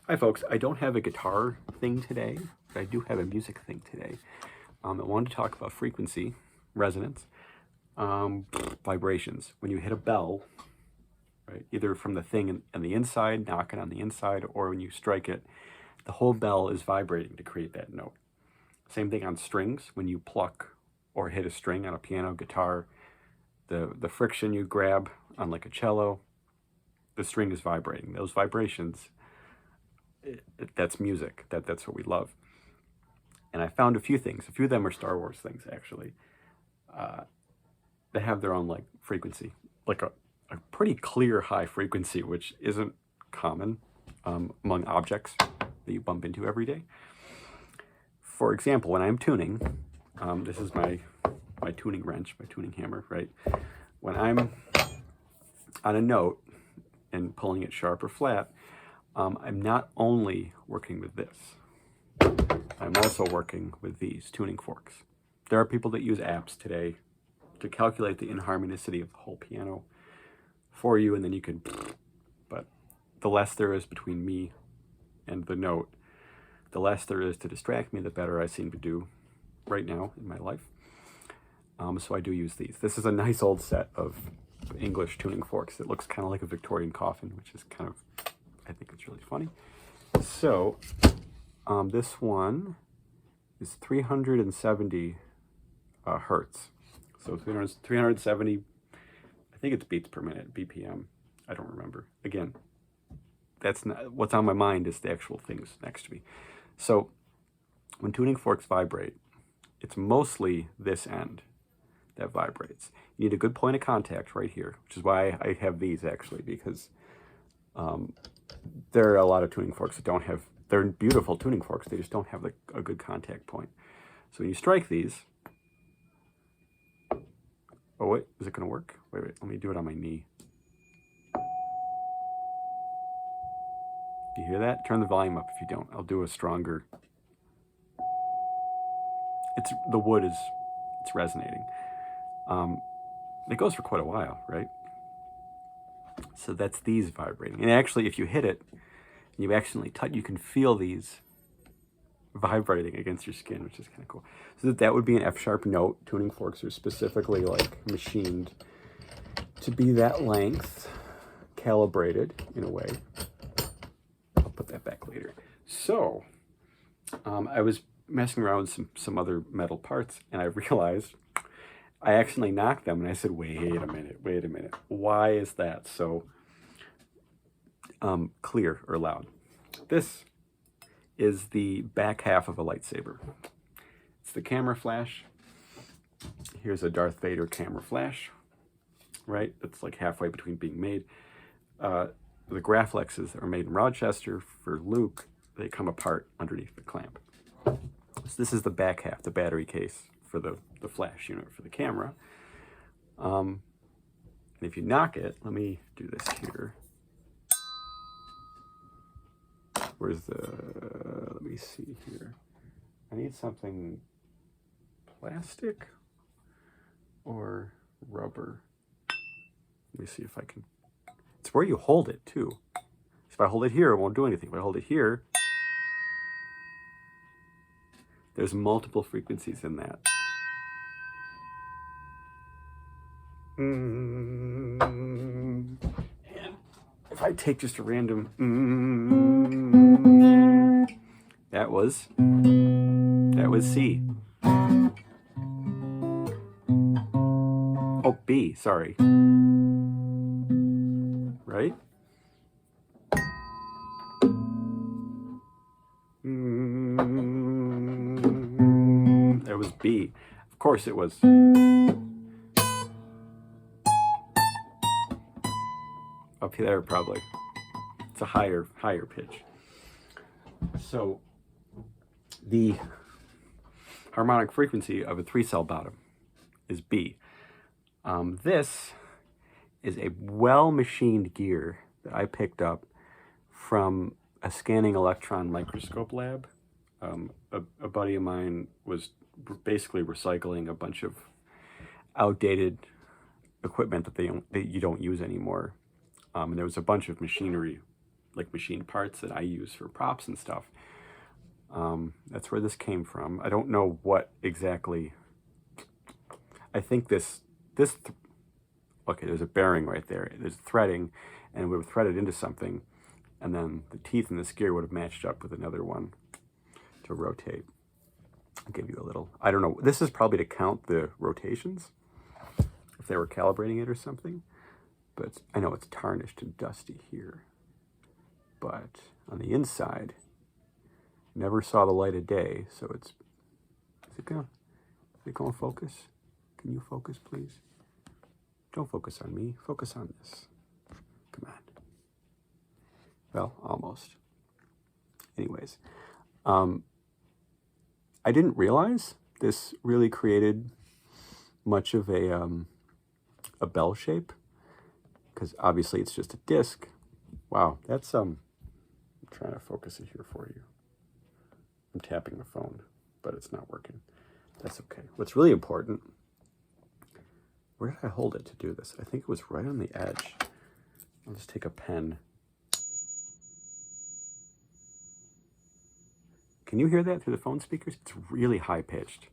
Hi folks, I don't have a guitar thing today, but I do have a music thing today. I wanted to talk about frequency, resonance, um, vibrations. When you hit a bell, right, either from the thing on the inside, knocking on the inside, or when you strike it, the whole bell is vibrating to create that note. Same thing on strings. When you pluck or hit a string on a piano, guitar, the friction you grab on like a cello, the string is vibrating. Those vibrations, that's music. That's what we love. And I found a few things. A few of them are Star Wars things, actually. They have their own like frequency, like a pretty clear high frequency, which isn't common among objects that you bump into every day. For example, when I'm tuning, this is my tuning wrench, my tuning hammer, right? When I'm on a note and pulling it sharp or flat, I'm not only working with this, I'm also working with these tuning forks. There are people that use apps today to calculate the inharmonicity of the whole piano for you, and then you can, but the less there is between me and the note, the less there is to distract me, the better I seem to do right now in my life. So I do use these. This is a nice old set of English tuning forks. It looks kind of like a Victorian coffin, which is kind of, I think it's really funny. So this one is 370 hertz. So 370, I think it's beats per minute, BPM. I don't remember. Again, that's not what's on my mind, is the actual things next to me. So when tuning forks vibrate, it's mostly this end that vibrates. You need a good point of contact right here, which is why I have these actually, because there are a lot of tuning forks that don't have, they're beautiful tuning forks, they just don't have like a good contact point. So when you strike these, oh wait, is it gonna work? Wait, let me do it on my knee. Do you hear that? Turn the volume up if you don't. I'll do a stronger. The wood is, it's resonating. It goes for quite a while, right? So that's these vibrating. And actually, if you hit it, and you accidentally touch, you can feel these vibrating against your skin, which is kind of cool. So that would be an F-sharp note. Tuning forks are specifically like machined to be that length, calibrated in a way. I'll put that back later. So I was messing around with some other metal parts, and I realized I accidentally knocked them, and I said, wait a minute. Why is that so clear or loud? This is the back half of a lightsaber. It's the camera flash. Here's a Darth Vader camera flash, right? It's like halfway between being made. The Graflexes are made in Rochester for Luke. They come apart underneath the clamp. So this is the back half, the battery case for the flash unit for the camera. And if you knock it, let me do this here. Where's let me see here. I need something plastic or rubber. Let me see if I can. It's where you hold it too. If I hold it here, it won't do anything. If I hold it here, there's multiple frequencies in that. And if I take just a random, that was C. Oh, B, sorry. Right? That was B. Of course it was. Up there probably. It's a higher pitch. So the harmonic frequency of a 3-cell bottom is B. This is a well-machined gear that I picked up from a scanning electron microscope lab. A buddy of mine was basically recycling a bunch of outdated equipment that you don't use anymore. And there was a bunch of machinery like machined parts that I use for props and stuff. That's where this came from. I don't know what exactly. I think okay, there's a bearing right there. There's threading, and we would thread it into something, and then the teeth in this gear would have matched up with another one to rotate. I'll give you a little, I don't know, this is probably to count the rotations, if they were calibrating it or something, but I know it's tarnished and dusty here. But on the inside, never saw the light of day, so is it going to focus? Can you focus, please? Don't focus on me, focus on this. Come on. Well, almost. Anyways, I didn't realize this really created much of a bell shape, because obviously it's just a disc. Wow, that's I'm trying to focus it here for you. I'm tapping the phone, but it's not working. That's okay. What's really important, where did I hold it to do this? I think it was right on the edge. I'll just take a pen. Can you hear that through the phone speakers? It's really high pitched.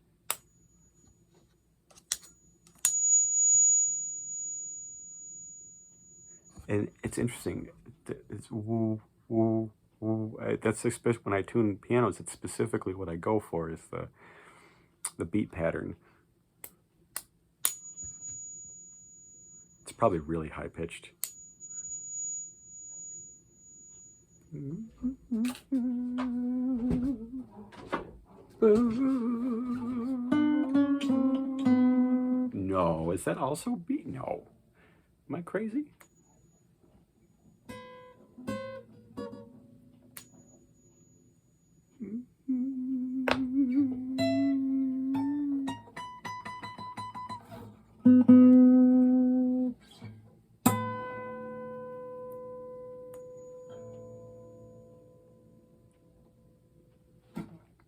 And it's interesting. It's woo, woo, woo. That's especially when I tune pianos. It's specifically what I go for, is the beat pattern. It's probably really high pitched. No, is that also B? No. Am I crazy?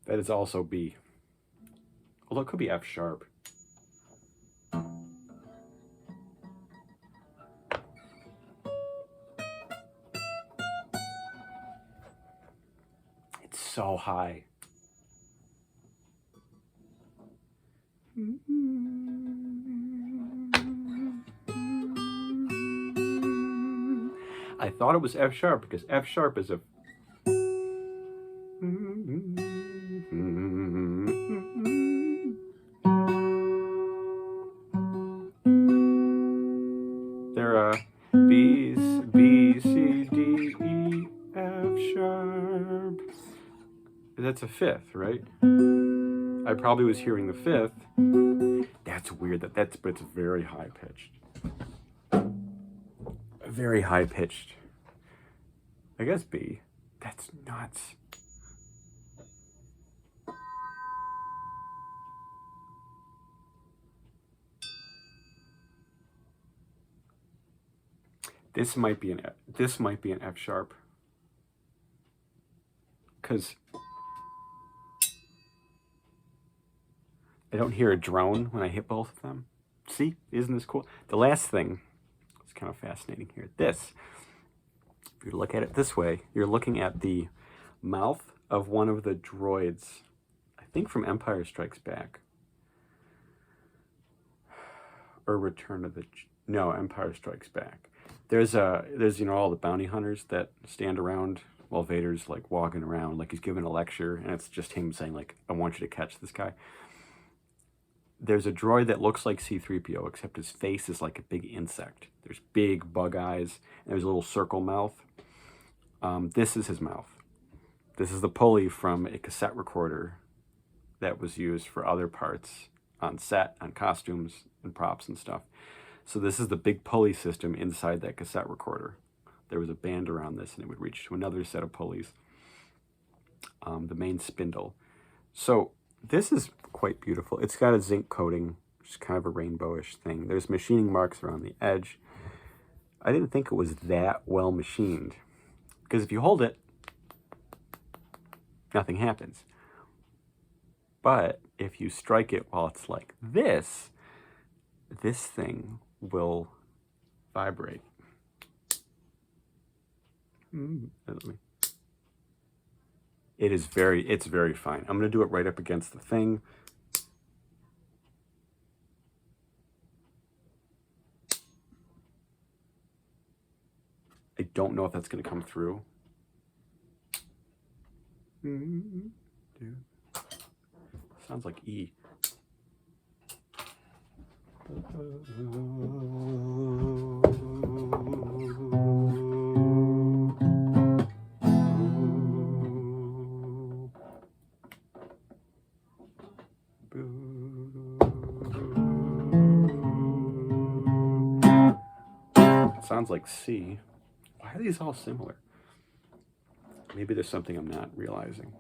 That is also B. Although it could be F sharp. It's so high. I thought it was F sharp because F sharp is a there B's, B, C, D, E, F sharp. That's a fifth, right? I probably was hearing the fifth. That's weird. But it's very high pitched. Very high pitched. I guess B. That's nuts. This might be an F sharp. Because I don't hear a drone when I hit both of them. See, isn't this cool? The last thing is kind of fascinating here. This, if you look at it this way, you're looking at the mouth of one of the droids, I think from Empire Strikes Back. Or Return of the... No, Empire Strikes Back. There's all the bounty hunters that stand around while Vader's like walking around, like he's giving a lecture, and it's just him saying like, I want you to catch this guy. There's a droid that looks like C-3PO, except his face is like a big insect. There's big bug eyes, and there's a little circle mouth. This is his mouth. This is the pulley from a cassette recorder that was used for other parts on set, on costumes and props and stuff. So this is the big pulley system inside that cassette recorder. There was a band around this, and it would reach to another set of pulleys. The main spindle. So this is quite beautiful. It's got a zinc coating, which is kind of a rainbowish thing. There's machining marks around the edge. I didn't think it was that well machined, because if you hold it, nothing happens. But if you strike it while it's like this thing will vibrate. It's very fine. I'm going to do it right up against the thing. I don't know if that's going to come through. Sounds like E. Sounds like C. Why are these all similar? Maybe there's something I'm not realizing.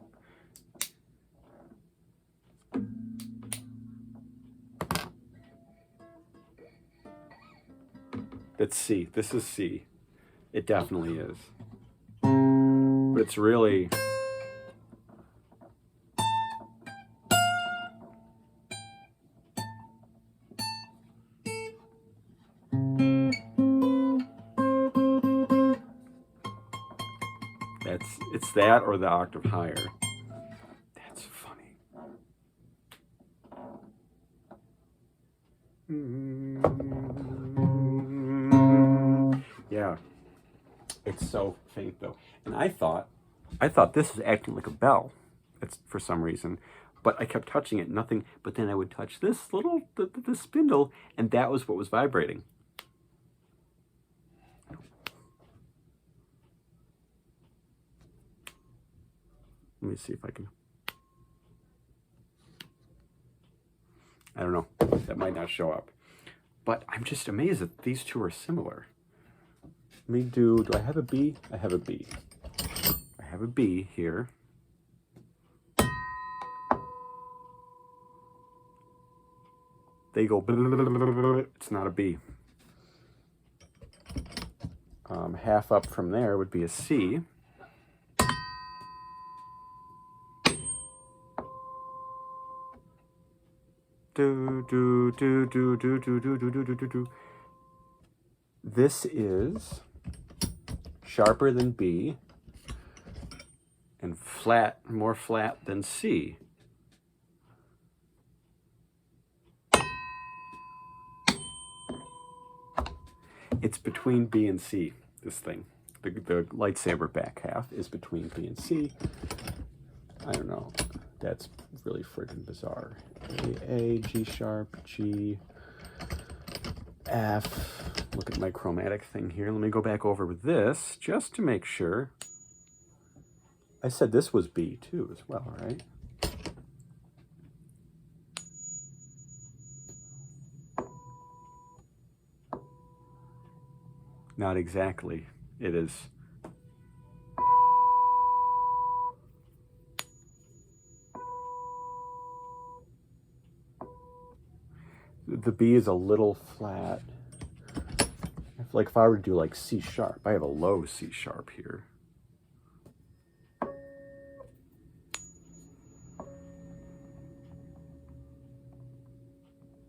That's C. This is C. It definitely is. But it's really... It's that or the octave higher. That's funny. Yeah. It's so faint though. And I thought this was acting like a bell. It's for some reason. But I kept touching it, nothing. But then I would touch this little, the spindle, and that was what was vibrating. Let me see if I can. I don't know. That might not show up. But I'm just amazed that these two are similar. Let me do I have a B? I have a B. I have a B here. They go, it's not a B. Half up from there would be a C. This is sharper than B and flat, more flat than C. It's between B and C, this thing. The lightsaber back half is between B and C. I don't know. That's really friggin' bizarre. A, G sharp, G, F. Look at my chromatic thing here. Let me go back over with this just to make sure. I said this was B too as well, right? Not exactly. It is. The B is a little flat. Like if I were to do like C sharp, I have a low C sharp here.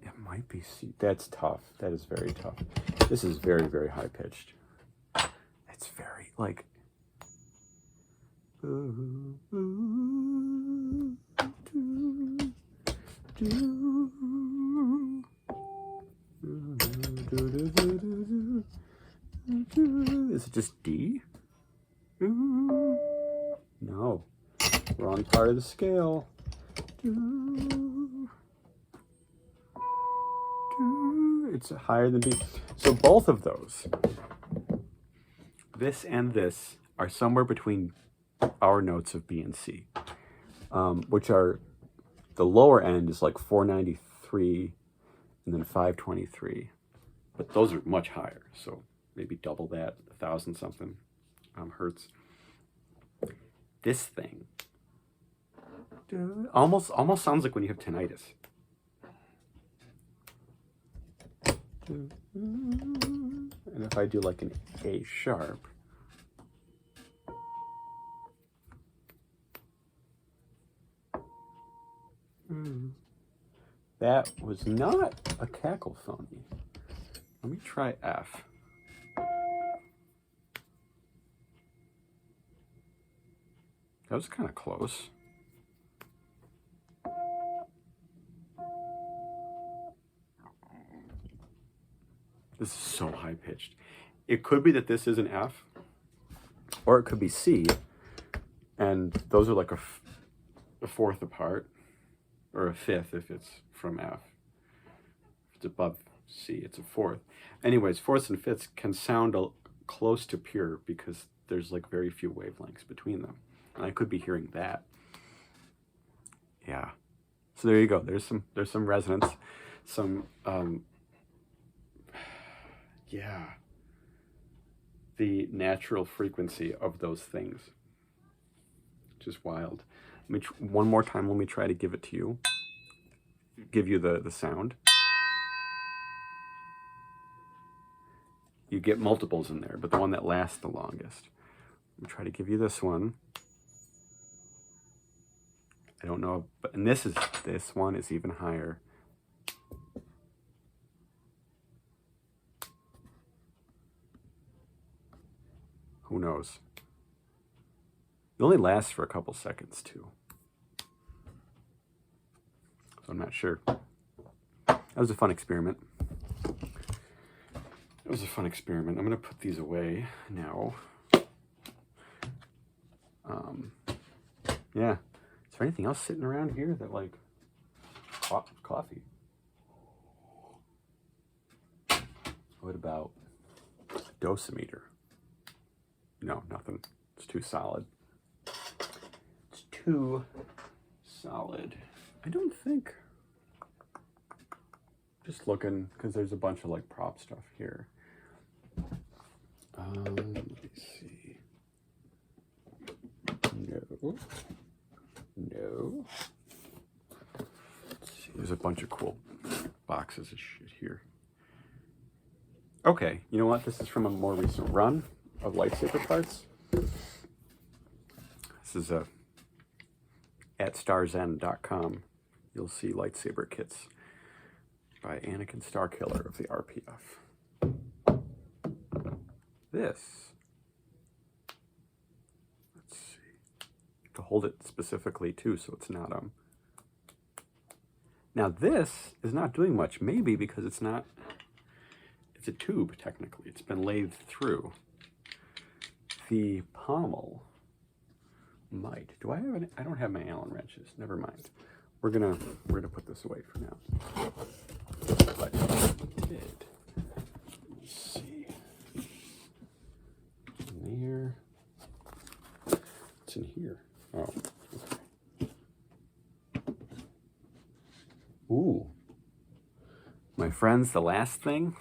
It might be C. That's tough. That is very tough. This is very, very high pitched. It's very like. Is it just D? No. Wrong part of the scale. It's higher than B. So both of those, this and this, are somewhere between our notes of B and C, which are, the lower end is like 493 and then 523. But those are much higher, so maybe double that, 1,000 something hertz. This thing almost sounds like when you have tinnitus. And if I do like an A sharp, that was not a cackle phony. Let me try F. That was kind of close. This is so high pitched. It could be that this is an F, or it could be C, and those are like a fourth apart, or a fifth if it's from F. If it's above C, it's a fourth. Anyways, fourths and fifths can sound close to pure because there's like very few wavelengths between them. And I could be hearing that. Yeah. So there you go. There's some resonance, some yeah, the natural frequency of those things, which is wild. One more time, let me try to give it to you. Give you the sound. You get multiples in there, but the one that lasts the longest. Let me try to give you this one. I don't know, but and this one is even higher. Who knows? It only lasts for a couple seconds too. So I'm not sure. That was a fun experiment. It was a fun experiment. I'm gonna put these away now. Yeah. Is there anything else sitting around here that like coffee? What about a dosimeter? No, nothing. It's too solid. It's too solid. I don't think. Just looking, because there's a bunch of like prop stuff here. Let me see. No. No. Let's see. There's a bunch of cool boxes of shit here. Okay, you know what? This is from a more recent run of lightsaber parts. This is at starzen.com. You'll see lightsaber kits by Anakin Starkiller of the RPF. This, let's see, to hold it specifically too, so it's not Now this is not doing much, maybe because it's a tube technically. It's been lathed through. The pommel might. Do I have I don't have my Allen wrenches. Never mind. We're gonna put this away for now. But did. Let's see. In there. What's in here? Oh. Okay. Ooh. My friends, the last thing.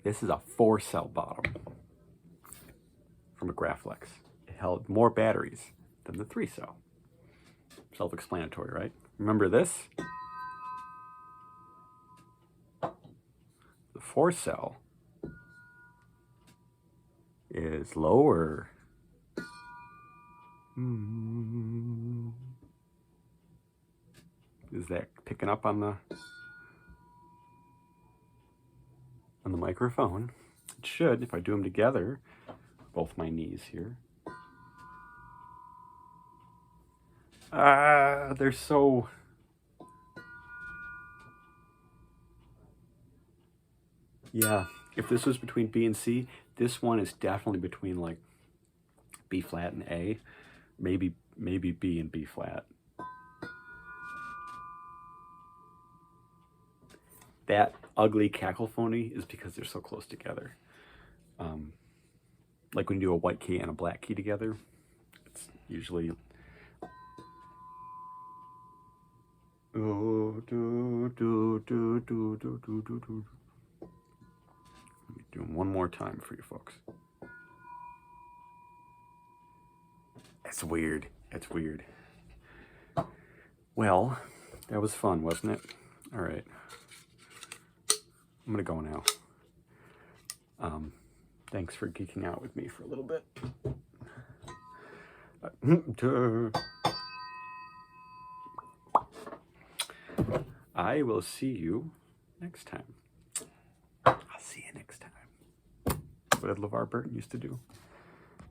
This is a 4-cell bottom from a Graflex. It held more batteries than the 3-cell. Self-explanatory, right? Remember this? The 4-cell is lower. Is that picking up on the microphone? It should, if I do them together. Both my knees here. They're so... Yeah, if this was between B and C, this one is definitely between like B flat and A. Maybe B and B flat. That ugly cacophony is because they're so close together. Like when you do a white key and a black key together, it's usually... Let me do them one more time for you folks. It's weird. It's weird. Well, that was fun, wasn't it? All right. I'm gonna go now. Thanks for geeking out with me for a little bit. I will see you next time. I'll see you next time. What did LeVar Burton used to do?